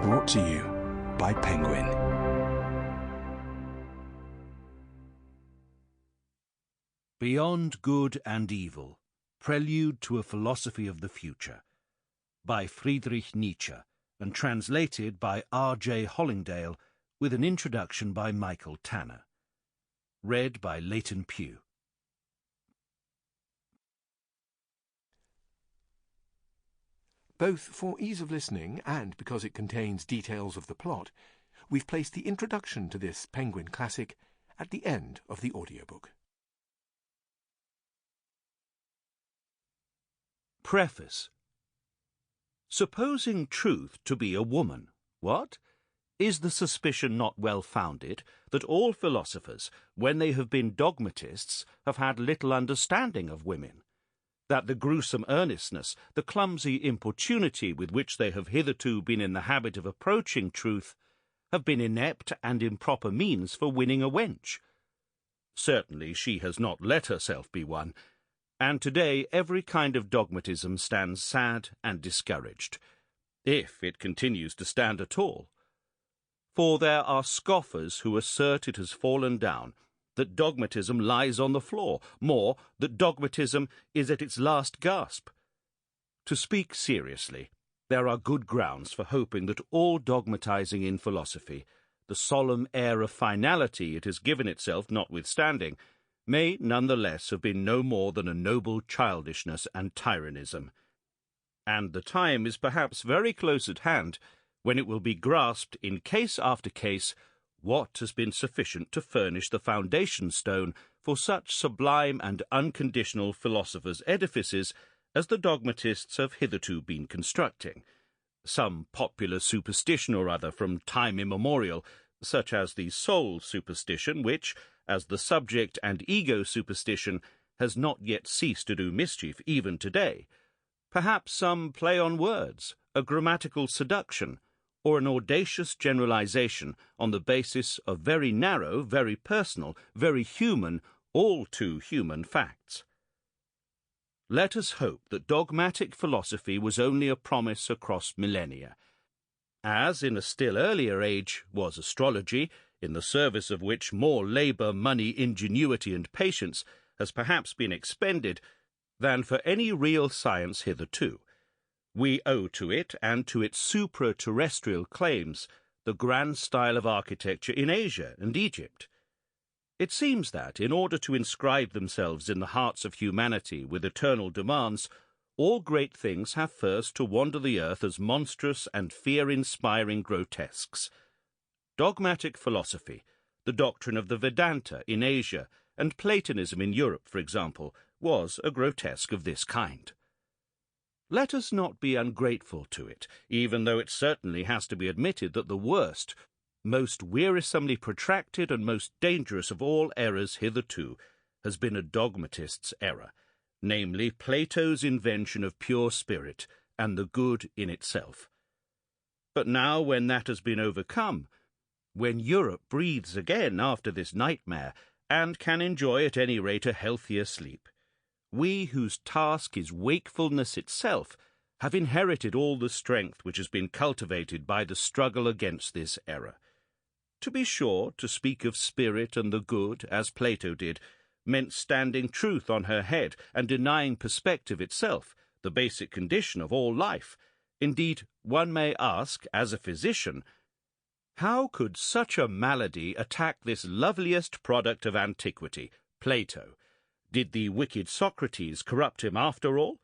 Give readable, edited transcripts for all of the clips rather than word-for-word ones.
Brought to you by Penguin. Beyond Good and Evil, Prelude to a Philosophy of the Future, by Friedrich Nietzsche, and translated by R.J. Hollingdale, with an introduction by Michael Tanner. Read by Leighton Pugh. Both for ease of listening and because it contains details of the plot, we've placed the introduction to this Penguin classic at the end of the audiobook. Preface. Supposing truth to be a woman, what? Is the suspicion not well founded that all philosophers, when they have been dogmatists, have had little understanding of women? That the gruesome earnestness, the clumsy importunity with which they have hitherto been in the habit of approaching truth, have been inept and improper means for winning a wench? Certainly she has not let herself be won, and today every kind of dogmatism stands sad and discouraged, if it continues to stand at all. For there are scoffers who assert it has fallen down, that dogmatism lies on the floor, more, that dogmatism is at its last gasp. To speak seriously, there are good grounds for hoping that all dogmatizing in philosophy, the solemn air of finality it has given itself notwithstanding, may none the less have been no more than a noble childishness and tyrannism. And the time is perhaps very close at hand when it will be grasped in case after case what has been sufficient to furnish the foundation stone for such sublime and unconditional philosophers' edifices as the dogmatists have hitherto been constructing. Some popular superstition or other from time immemorial, such as the soul superstition, which, as the subject and ego superstition, has not yet ceased to do mischief even today. Perhaps some play on words, a grammatical seduction, or an audacious generalization on the basis of very narrow, very personal, very human, all too human facts. Let us hope that dogmatic philosophy was only a promise across millennia, as in a still earlier age was astrology, in the service of which more labour, money, ingenuity, and patience has perhaps been expended than for any real science hitherto. We owe to it, and to its supra-terrestrial claims, the grand style of architecture in Asia and Egypt. It seems that, in order to inscribe themselves in the hearts of humanity with eternal demands, all great things have first to wander the earth as monstrous and fear-inspiring grotesques. Dogmatic philosophy, the doctrine of the Vedanta in Asia, and Platonism in Europe, for example, was a grotesque of this kind. Let us not be ungrateful to it, even though it certainly has to be admitted that the worst, most wearisomely protracted and most dangerous of all errors hitherto has been a dogmatist's error, namely Plato's invention of pure spirit and the good in itself. But now, when that has been overcome, when Europe breathes again after this nightmare, and can enjoy at any rate a healthier sleep, we whose task is wakefulness itself have inherited all the strength which has been cultivated by the struggle against this error. To be sure, to speak of spirit and the good, as Plato did, meant standing truth on her head and denying perspective itself, the basic condition of all life. Indeed, one may ask, as a physician, how could such a malady attack this loveliest product of antiquity, Plato? Did the wicked Socrates corrupt him after all?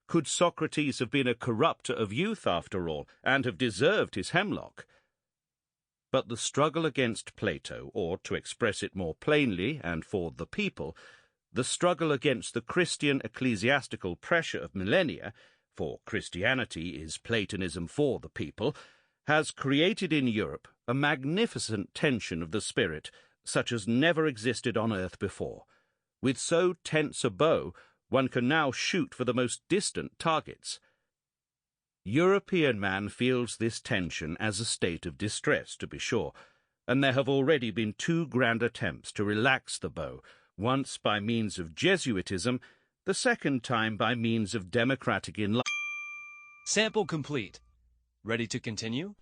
Could Socrates have been a corrupter of youth after all, and have deserved his hemlock? But the struggle against Plato, or, to express it more plainly and for the people, the struggle against the Christian ecclesiastical pressure of millennia, for Christianity is Platonism for the people, has created in Europe a magnificent tension of the spirit such as never existed on earth before. With so tense a bow, one can now shoot for the most distant targets. European man feels this tension as a state of distress, to be sure, and there have already been 2 grand attempts to relax the bow, once by means of Jesuitism, the second time by means of democratic enlightenment. Sample complete. Ready to continue?